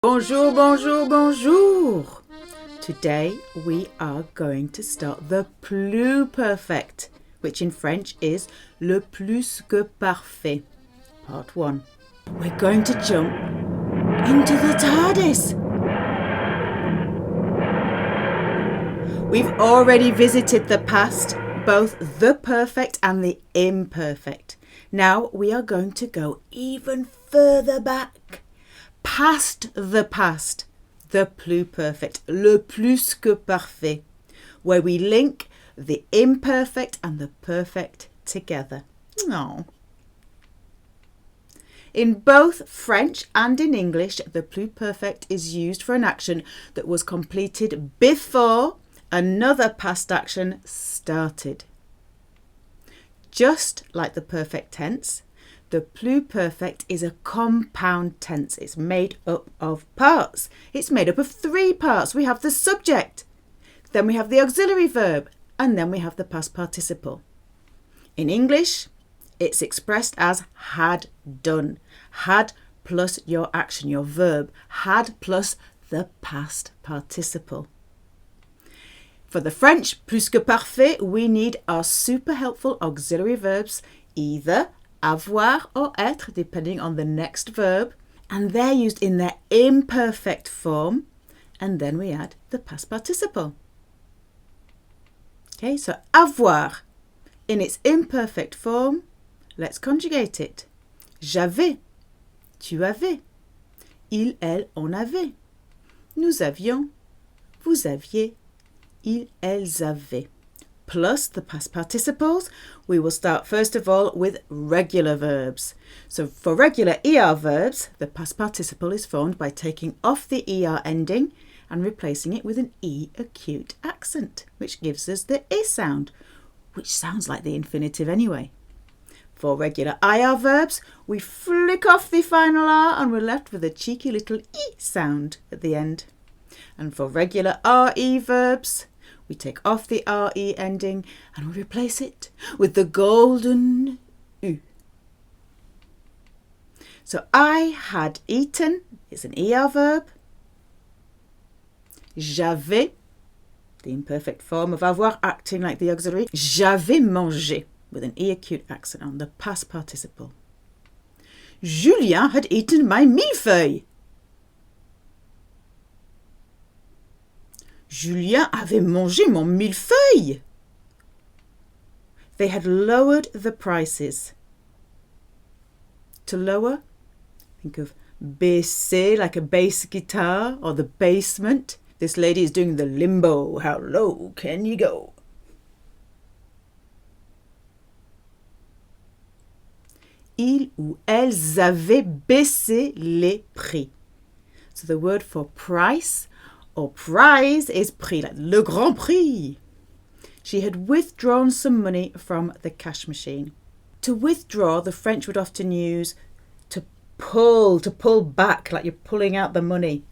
Bonjour, bonjour, bonjour. Today we are going to start the Pluperfect, which in French is le plus-que-parfait. Part 1. We're going to jump into the TARDIS. We've already visited the past, both the perfect and the imperfect. Now we are going to go even further back, past the past, the pluperfect, le plus-que-parfait, where we link the imperfect and the perfect together. Aww. In both French and in English, the pluperfect is used for an action that was completed before another past action started. Just like the perfect tense, the pluperfect is a compound tense. It's made up of parts. It's made up of 3 parts. We have the subject, then we have the auxiliary verb, and then we have the past participle. In English, it's expressed as had done. Had plus your action, your verb. Had plus the past participle. For the French plus-que-parfait, we need our super helpful auxiliary verbs, either avoir or être, depending on the next verb, and they're used in their imperfect form, and then we add the past participle. Okay, so avoir, in its imperfect form, let's conjugate it. J'avais, tu avais, il, elle, on avait, nous avions, vous aviez, ils, elles avaient. Plus the past participles, we will start first of all with regular verbs. So for regular ER verbs, the past participle is formed by taking off the ER ending and replacing it with an E acute accent, which gives us the I sound, which sounds like the infinitive anyway. For regular IR verbs, we flick off the final R and we're left with a cheeky little E sound at the end. And for regular RE verbs, we take off the RE ending and we replace it with the golden U. So I had eaten is an ER verb. J'avais, the imperfect form of avoir acting like the auxiliary. J'avais mangé with an E acute accent on the past participle. Julien had eaten my millefeuille. Julien avait mangé mon millefeuille. They had lowered the prices. To lower, think of baisser, like a bass guitar, or the basement. This lady is doing the limbo. How low can you go? Ils ou elles avaient baissé les prix. So the word for price or prize is prix, like le grand prix. She had withdrawn some money from the cash machine. To withdraw, the French would often use to pull back, like you're pulling out the money.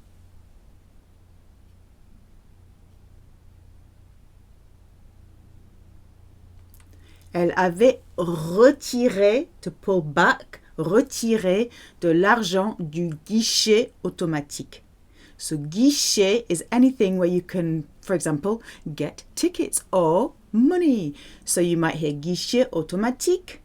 Elle avait retiré, to pull back, retirer de l'argent du guichet automatique. So guichet is anything where you can, for example, get tickets or money. So you might hear guichet automatique.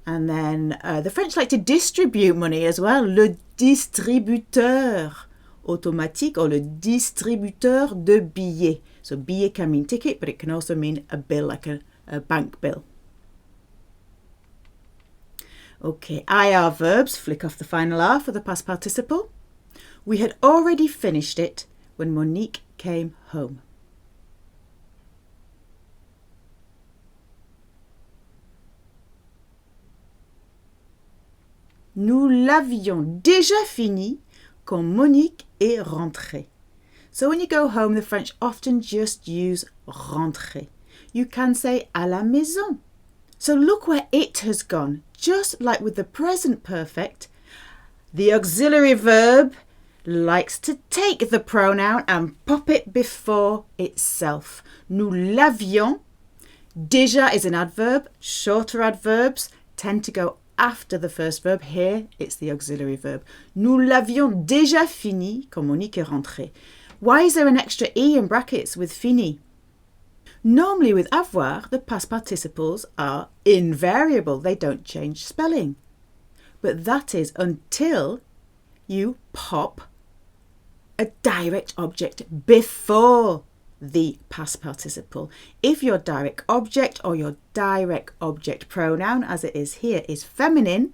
And then the French like to distribute money as well. Le distributeur automatique or le distributeur de billets. So billet can mean ticket, but it can also mean a bill, like a bank bill. Okay, IR verbs, flick off the final R for the past participle. We had already finished it when Monique came home. Nous l'avions déjà fini quand Monique est rentrée. So when you go home, the French often just use rentrer. You can say à la maison. So look where it has gone. Just like with the present perfect, the auxiliary verb likes to take the pronoun and pop it before itself. Nous l'avions. Déjà is an adverb. Shorter adverbs tend to go after the first verb. Here, it's the auxiliary verb. Nous l'avions déjà fini quand Monique est rentrée. Why is there an extra E in brackets with fini? Normally with avoir, the past participles are invariable. They don't change spelling. But that is until you pop a direct object before the past participle. If your direct object or your direct object pronoun, as it is here, is feminine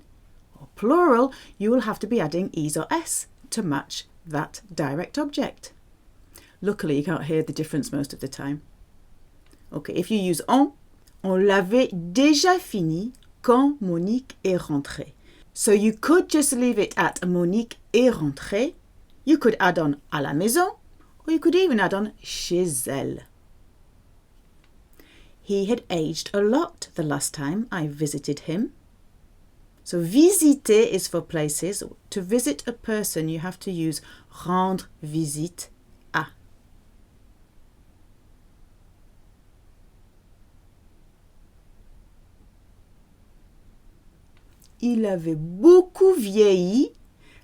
or plural, you will have to be adding es or s to match that direct object. Luckily, you can't hear the difference most of the time. Okay, if you use on l'avait déjà fini quand Monique est rentrée. So you could just leave it at Monique est rentrée. You could add on à la maison, or you could even add on chez elle. He had aged a lot the last time I visited him. So visiter is for places. To visit a person, you have to use rendre visite à. Il avait beaucoup vieilli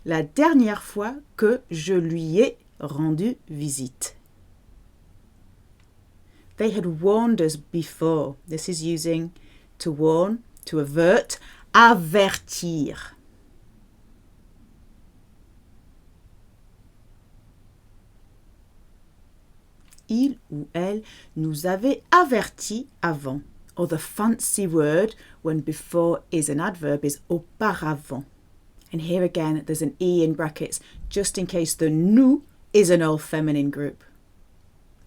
la dernière fois que je lui ai rendu visite. They had warned us before. This is using to warn, to avert, avertir. Il ou elle nous avait avertis avant. Or the fancy word when before is an adverb is auparavant. And here again, there's an E in brackets, just in case the nous is an all feminine group.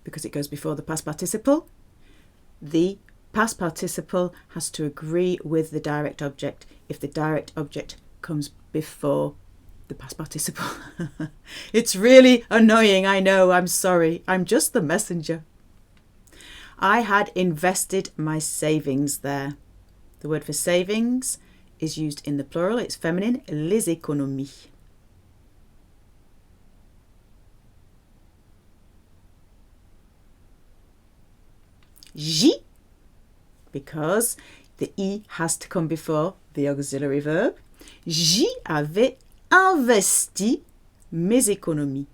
Because it goes before the past participle, the past participle has to agree with the direct object if the direct object comes before the past participle. It's really annoying, I know, I'm sorry. I'm just the messenger. I had invested my savings there. The word for savings is used in the plural. It's feminine, les économies. J'y, because the I has to come before the auxiliary verb. J'y avais investi mes économies.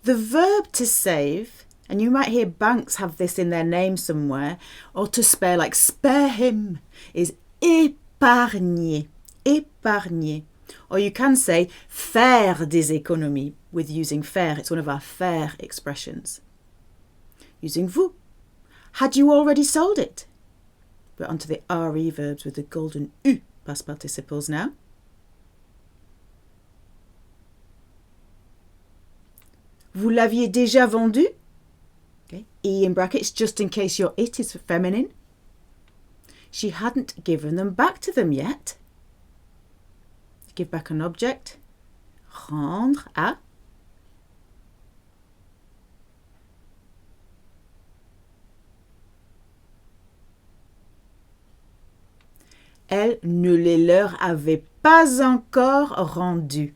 The verb to save, and you might hear banks have this in their name somewhere, or to spare, like spare him, is épargner, épargner. Or you can say faire des économies with using faire. It's one of our faire expressions. Using vous. Had you already sold it? We're onto the RE verbs with the golden U past participles now. Vous l'aviez déjà vendu? Okay. E in brackets, just in case your it is feminine. She hadn't given them back to them yet. Give back an object. Rendre à. Elle ne les leur avait pas encore rendus.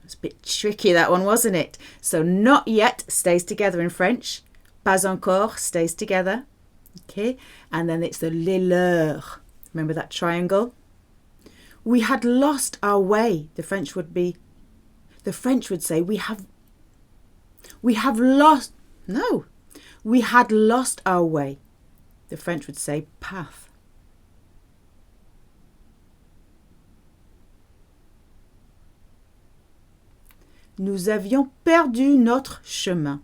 It's a bit tricky, that one, wasn't it? So not yet stays together in French. Pas encore stays together. Okay, and then it's the les leurs. Remember that triangle? We had lost our way. The French would say we had lost our way. The French would say path. Nous avions perdu notre chemin.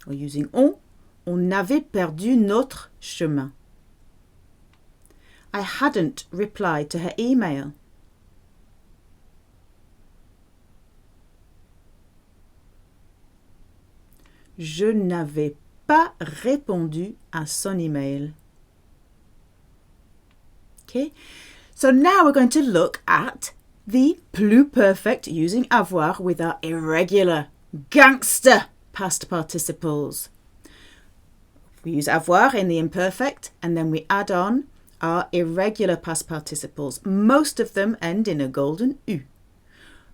Or using on avait perdu notre chemin. I hadn't replied to her email. Je n'avais pas répondu à son email. Okay, so now we're going to look at the pluperfect using avoir with our irregular gangster past participles. We use avoir in the imperfect and then we add on our irregular past participles. Most of them end in a golden U.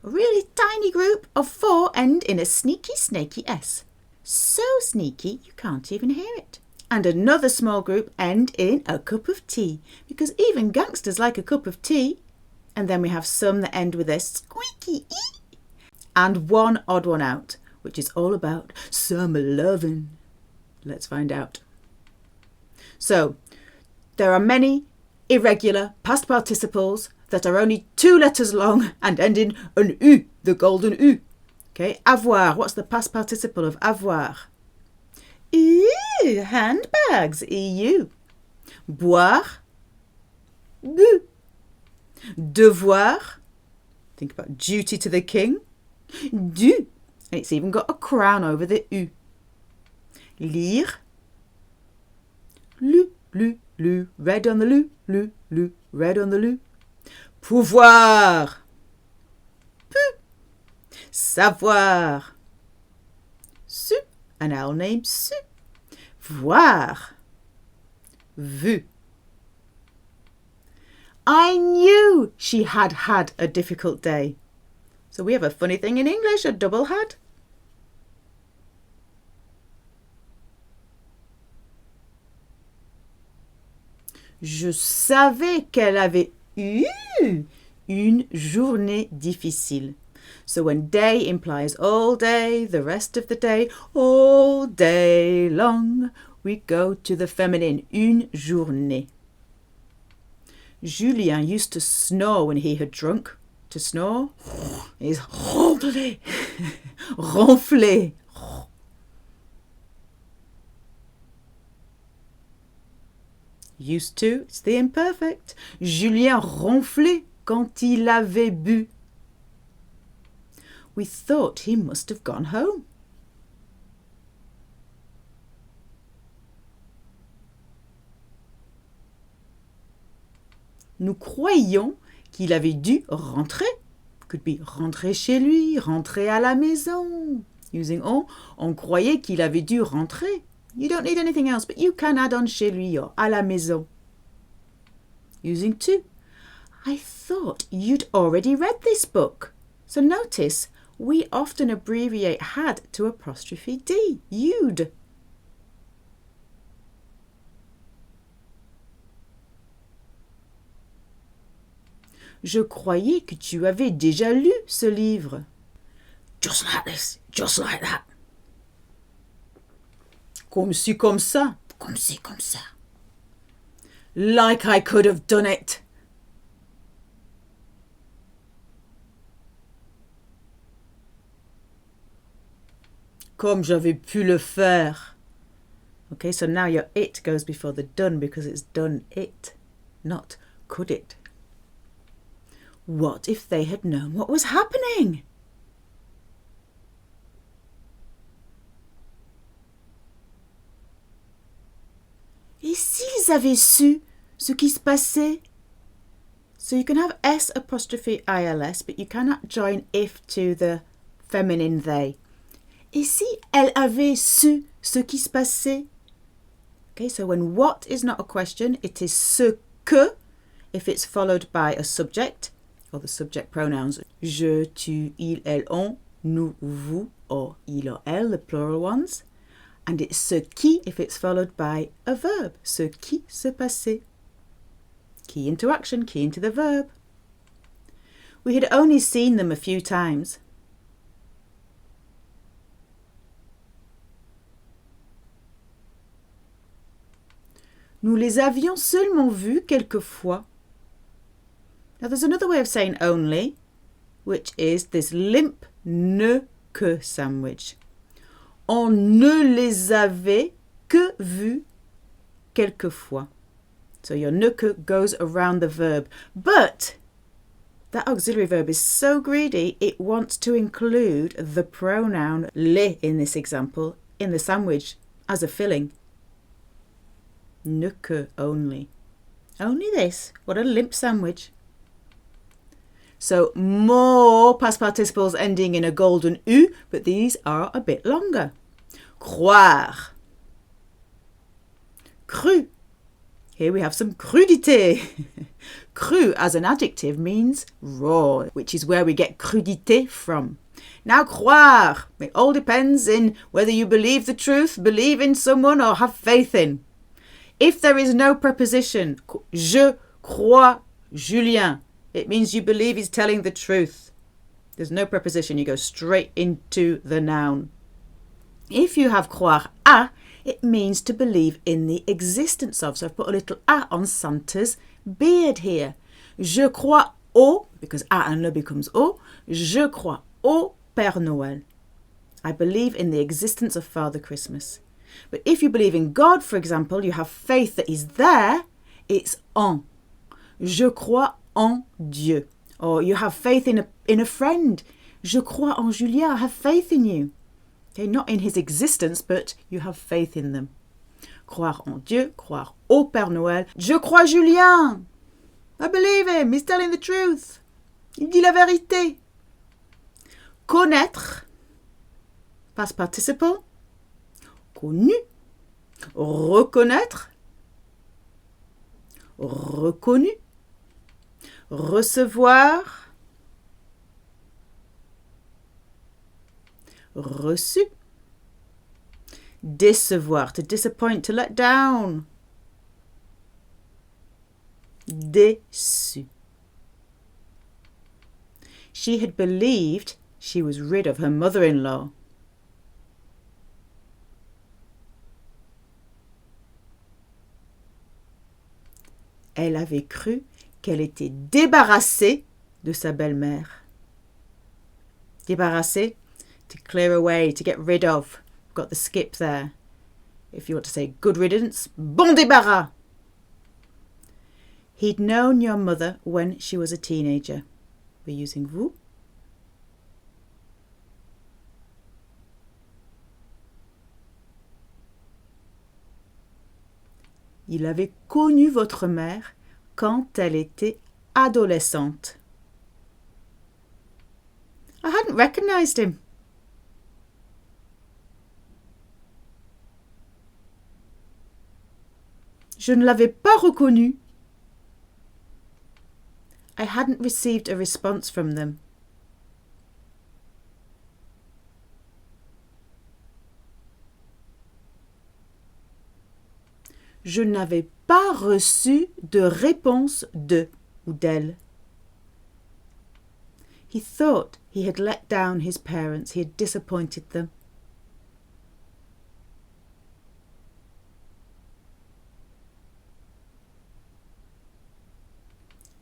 A really tiny group of 4 end in a sneaky, snaky S. So sneaky you can't even hear it. And another small group end in a cup of tea, because even gangsters like a cup of tea, And then we have some that end with a squeaky E. And one odd one out, which is all about summer lovin'. Let's find out. So, there are many irregular past participles that are only 2 letters long and end in an U, the golden U. Okay, avoir, what's the past participle of avoir? Handbags, EU. Boire, bu. Devoir, think about duty to the king, du, and it's even got a crown over the U. Lire, lu, red on the lu, red on the lu. Pouvoir, pu. Savoir, su, an owl named Su. Voir, vu. I knew she had had a difficult day. So we have a funny thing in English, a double had. Je savais qu'elle avait eu une journée difficile. So when day implies all day, the rest of the day, all day long, we go to the feminine, une journée. Julien used to snore when he had drunk. To snore is ronfler. Ronfler. Used to, it's the imperfect. Julien ronflait quand il avait bu. We thought he must have gone home. Nous croyions qu'il avait dû rentrer. Could be rentrer chez lui, rentrer à la maison. Using on croyait qu'il avait dû rentrer. You don't need anything else, but you can add on chez lui or à la maison. Using to. I thought you'd already read this book. So notice, we often abbreviate had to apostrophe D. You'd. Je croyais que tu avais déjà lu ce livre. Just like this, just like that. Comme ci, comme ça. Comme ci, comme ça. Like I could have done it. Comme j'avais pu le faire. Okay, so now your it goes before the done because it's done it, not could it. What if they had known what was happening? Et s'ils avaient su ce qui se passait? So you can have S apostrophe ILS, but you cannot join if to the feminine they. Et si elle avait su ce qui se passait? Okay, so when what is not a question, it is ce que if it's followed by a subject, or the subject pronouns je, tu, il, elles, on, nous, vous, or il or elle, the plural ones. And it's ce qui if it's followed by a verb, ce qui se passait. Key into action, key into the verb. We had only seen them a few times. Nous les avions seulement vus quelquefois. Now there's another way of saying only, which is this limp ne que sandwich. On ne les avait que vus quelquefois. So your ne que goes around the verb. But that auxiliary verb is so greedy, it wants to include the pronoun les in this example in the sandwich as a filling. Ne que only. Only this. What a limp sandwich. So more past participles ending in a golden U, but these are a bit longer. Croire. Cru. Here we have some crudité. Cru as an adjective means raw, which is where we get crudité from. Now croire. It all depends in whether you believe the truth, believe in someone or have faith in. If there is no preposition, je crois Julien, It means you believe he's telling the truth. There's no preposition. You go straight into the noun. If you have croire à, it means to believe in the existence of. So I've put a little à on Santa's beard here. Je crois au, because à and le becomes au, je crois au Père Noël. I believe in the existence of Father Christmas. But if you believe in God, for example, you have faith that he's there, it's en. Je crois en Dieu. Or you have faith in a friend. Je crois en Julien. I have faith in you. Okay, not in his existence, but you have faith in them. Croire en Dieu, croire au Père Noël. Je crois Julien. I believe him. He's telling the truth. Il dit la vérité. Connaître, past participle. Connu. Reconnaître. Reconnu. Recevoir. Reçu. Décevoir, to disappoint, to let down. Déçu. She had believed she was rid of her mother-in-law. Elle avait cru qu'elle était débarrassée de sa belle-mère. Débarrassée, to clear away, to get rid of. Got the skip there. If you want to say good riddance, bon débarras. He'd known your mother when she was a teenager. We're using vous. Il avait connu votre mère quand elle était adolescente. I hadn't recognised him. Je ne l'avais pas reconnu. I hadn't received a response from them. Je n'avais pas reçu de réponse de ou d'elle. He thought he had let down his parents. He had disappointed them.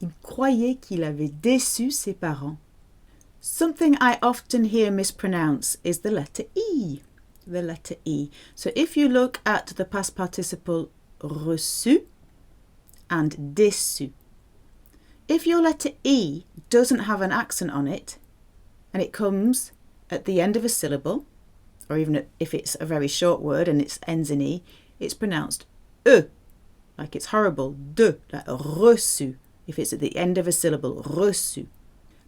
Il croyait qu'il avait déçu ses parents. Something I often hear mispronounced is the letter E. The letter E. So if you look at the past participle reçu and déçu, if your letter E doesn't have an accent on it and it comes at the end of a syllable, or even if it's a very short word and it ends in E, it's pronounced E, like it's horrible, de, like reçu. If it's at the end of a syllable, reçu.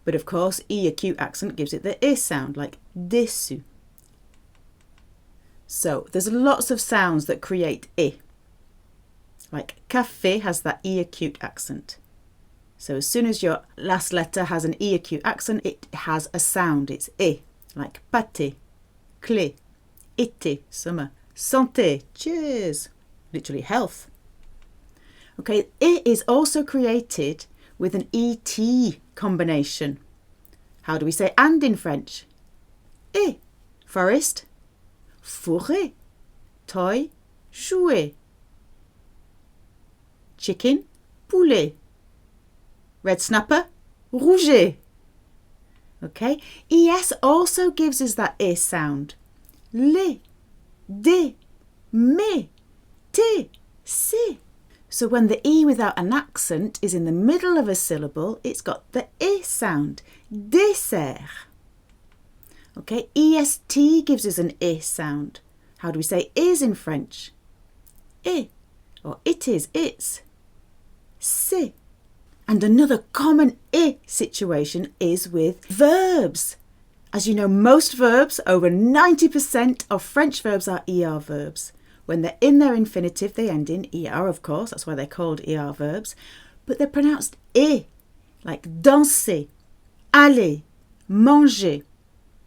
But of course, E acute accent gives it the I sound, like déçu. So there's lots of sounds that create I. Like café has that E acute accent. So as soon as your last letter has an E acute accent, it has a sound, it's I. Like pâté, clé, été, summer, santé, cheers, literally health. Okay, I is also created with an ET combination. How do we say and in French? Et, forest, forêt, toy, jouet, chicken, poulet, red snapper, rouget. Okay, ES also gives us that I sound. Les, des, mes, tes, c'est. So when the E without an accent is in the middle of a syllable, it's got the I sound. Dessert. Okay, EST gives us an I sound. How do we say is in French? I, or it is, it's. C'est. And another common I situation is with verbs. As you know, most verbs, over 90% of French verbs are ER verbs. When they're in their infinitive, they end in ER, of course. That's why they're called ER verbs. But they're pronounced I, like danser, aller, manger.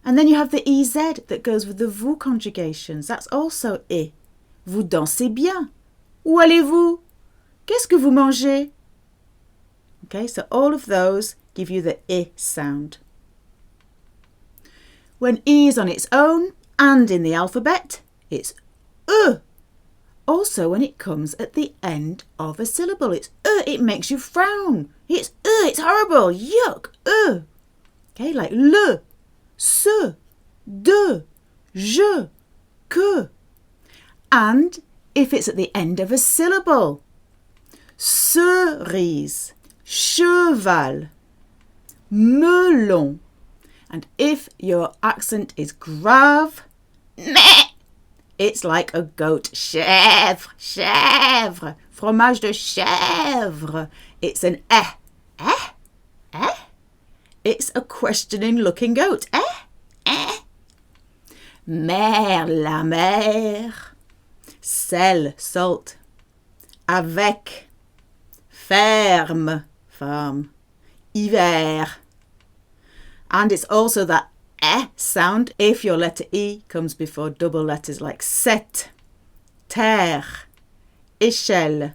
And then you have the EZ that goes with the vous conjugations. That's also I. Vous dansez bien. Où allez-vous? Qu'est-ce que vous mangez? Okay, so all of those give you the I sound. When E is on its own and in the alphabet, it's E. Also, when it comes at the end of a syllable, it's it makes you frown. It's it's horrible, yuck, Okay, like le, ce, de, je, que. And if it's at the end of a syllable, cerise, cheval, melon. And if your accent is grave, meh, it's like a goat. Chèvre, chèvre, fromage de chèvre. It's an eh, eh, eh. It's a questioning looking goat. Eh, eh. Mer, la mer. Sel, salt. Avec. Ferme, farm. Hiver. And it's also that eh sound if your letter E comes before double letters like set, terre, échelle,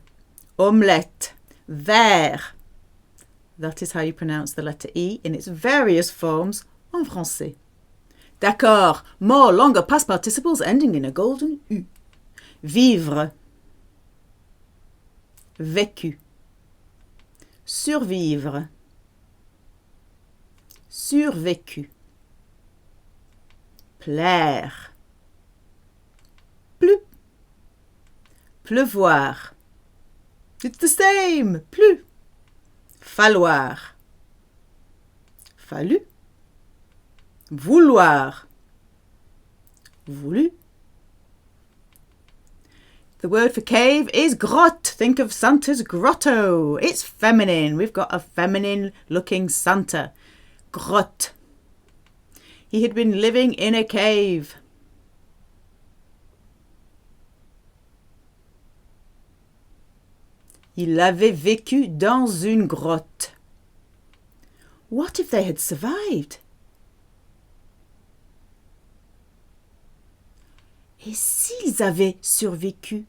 omelette, verre. That is how you pronounce the letter E in its various forms en français. D'accord, more longer past participles ending in a golden U. Vivre, vécu, survivre, survécu, plaire, plu, pleuvoir, it's the same, plu, falloir, fallu, vouloir, voulu. The word for cave is grotte. Think of Santa's grotto. It's feminine. We've got a feminine looking Santa. Grotte. He had been living in a cave. Il avait vécu dans une grotte. What if they had survived? Et s'ils avaient survécu?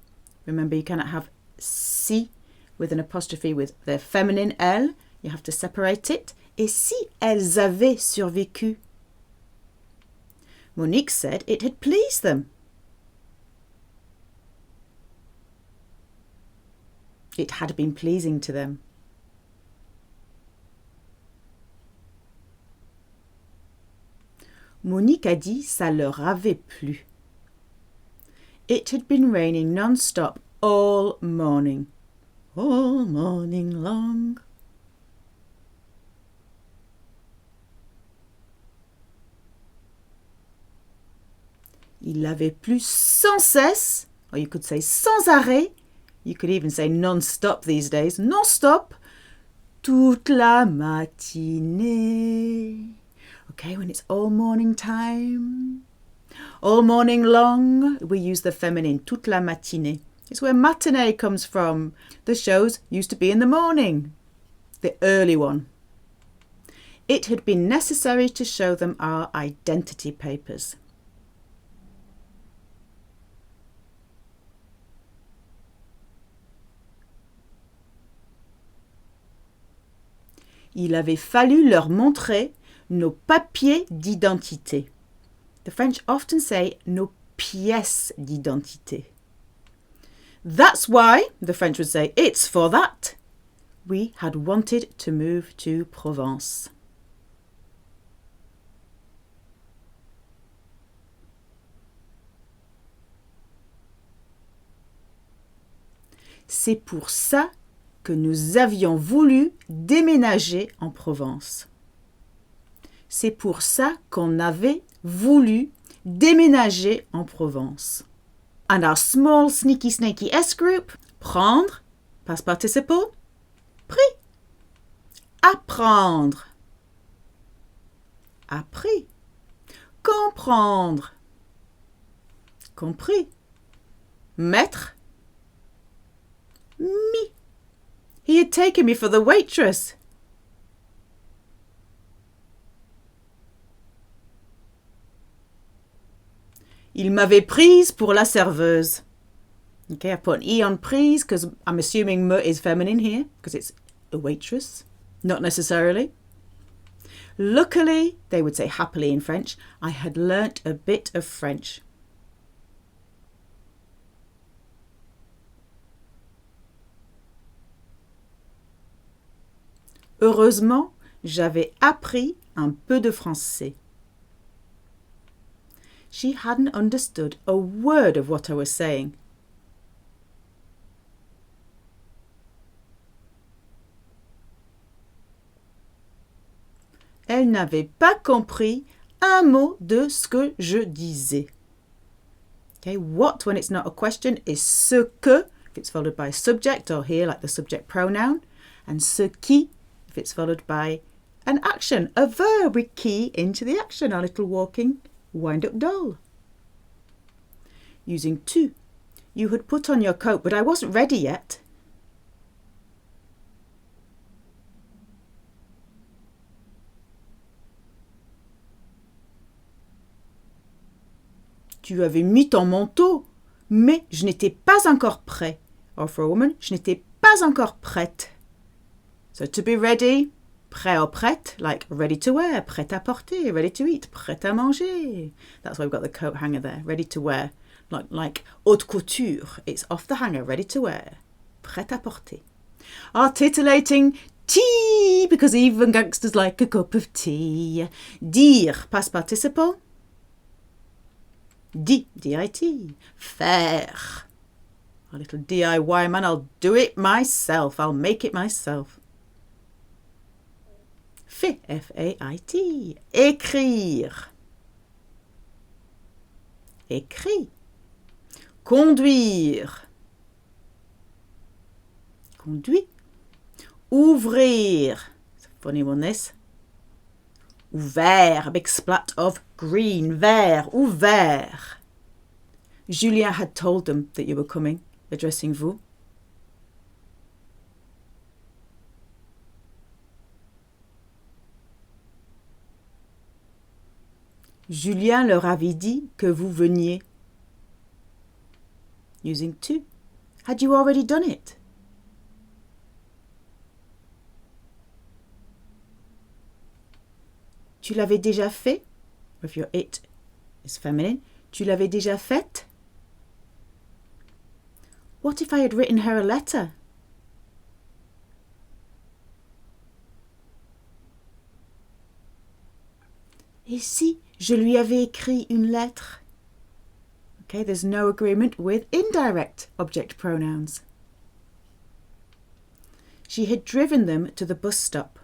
Remember, you cannot have si with an apostrophe with the feminine elle. You have to separate it. Et si elles avaient survécu? Monique said it had pleased them. It had been pleasing to them. Monique a dit ça leur avait plu. It had been raining non-stop all morning. All morning long. Il avait plu sans cesse, or you could say sans arrêt. You could even say non-stop these days. Non-stop. Toute la matinée. Okay, when it's all morning time. All morning long, we use the feminine, toute la matinée. It's where matinée comes from. The shows used to be in the morning, the early one. It had been necessary to show them our identity papers. Il avait fallu leur montrer nos papiers d'identité. The French often say nos pièces d'identité. That's why, the French would say, it's for that, we had wanted to move to Provence. C'est pour ça que nous avions voulu déménager en Provence. C'est pour ça qu'on avait voulu déménager en Provence. And our small sneaky snaky S group, prendre, past participle, pris. Apprendre, appris. Comprendre, compris. Mettre, mis. He had taken me for the waitress. Il m'avait prise pour la serveuse. Okay, I've put an E on prise because I'm assuming me is feminine here because it's a waitress. Not necessarily. Luckily, they would say happily in French, I had learnt a bit of French. Heureusement, j'avais appris un peu de français. She hadn't understood a word of what I was saying. Elle n'avait pas compris un mot de ce que je disais. Okay, what when it's not a question is ce que if it's followed by a subject, or here like the subject pronoun, and ce qui if it's followed by an action, a verb. We key into the action, our little walking wind-up doll. Using tu. You had put on your coat, but I wasn't ready yet. Tu avais mis ton manteau, mais je n'étais pas encore prêt. Or for a woman, je n'étais pas encore prête. So to be ready, prêt or prête, like ready to wear, prêt à porter, ready to eat, prêt à manger. That's why we've got the coat hanger there, ready to wear. Like haute couture, it's off the hanger, ready to wear, prêt à porter. Our titillating tea, because even gangsters like a cup of tea. Dire, past participle. Dit, D-I-T. Faire. A little DIY man, I'll do it myself. I'll make it myself. Fait, F-A-I-T. Écrire. Écrit. Conduire. Conduit. Ouvrir. It's a funny one, this. Ouvert, a big splat of green. Vert, ouvert. Julien had told them that you were coming, addressing vous. Julien leur avait dit que vous veniez. Using tu. Had you already done it? Tu l'avais déjà fait? If your it is feminine. Tu l'avais déjà faite? What if I had written her a letter? Et si je lui avais écrit une lettre? Okay, there's no agreement with indirect object pronouns. She had driven them to the bus stop.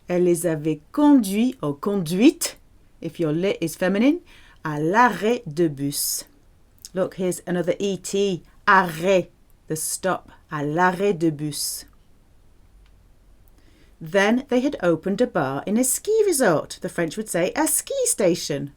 Elle les avait conduits or conduites, if your lit is feminine, à l'arrêt de bus. Look, here's another ET, arrêt, the stop, à l'arrêt de bus. Then they had opened a bar in a ski resort. The French would say a ski station.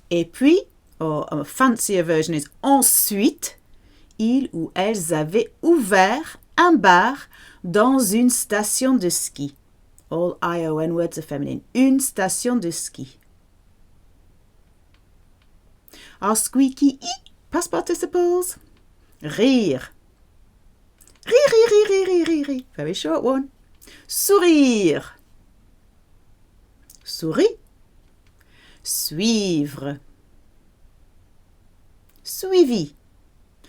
Et puis, or a fancier version is ensuite, ils ou elles avaient ouvert un bar dans une station de ski. All ION words are feminine. Une station de ski. Our squeaky E, past participles. Rire. Rire, rire, rire, rire, rire, rire, rire. Very short one. Sourire. Souris. Suivre. Suivi.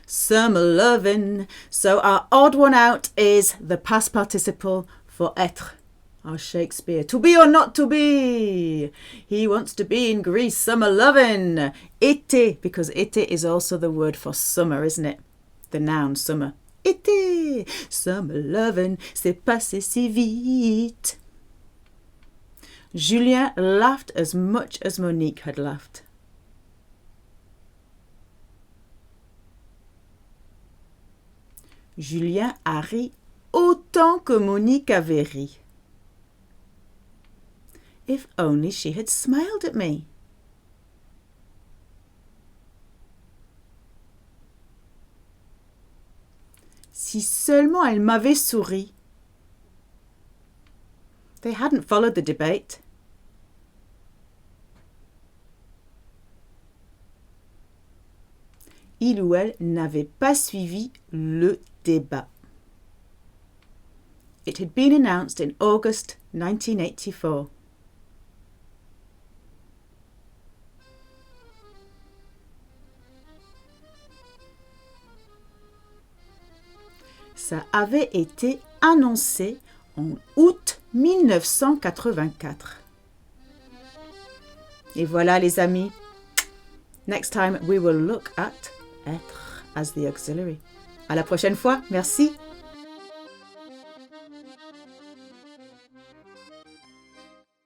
Some lovin'. So our odd one out is the past participle for être. Our Shakespeare. To be or not to be. He wants to be in Greece. Summer lovin'. Été, because été is also the word for summer, isn't it? The noun summer. Été. Summer lovin'. C'est passé si vite. Julien laughed as much as Monique had laughed. Julien a ri autant que Monique avait ri. If only she had smiled at me. Si seulement elle m'avait souri. They hadn't followed the debate. Il ou elle n'avait pas suivi le débat. It had been announced in August 1984. Ça avait été annoncé en août 1984. Et voilà les amis. Next time we will look at être as the auxiliary. À la prochaine fois. Merci.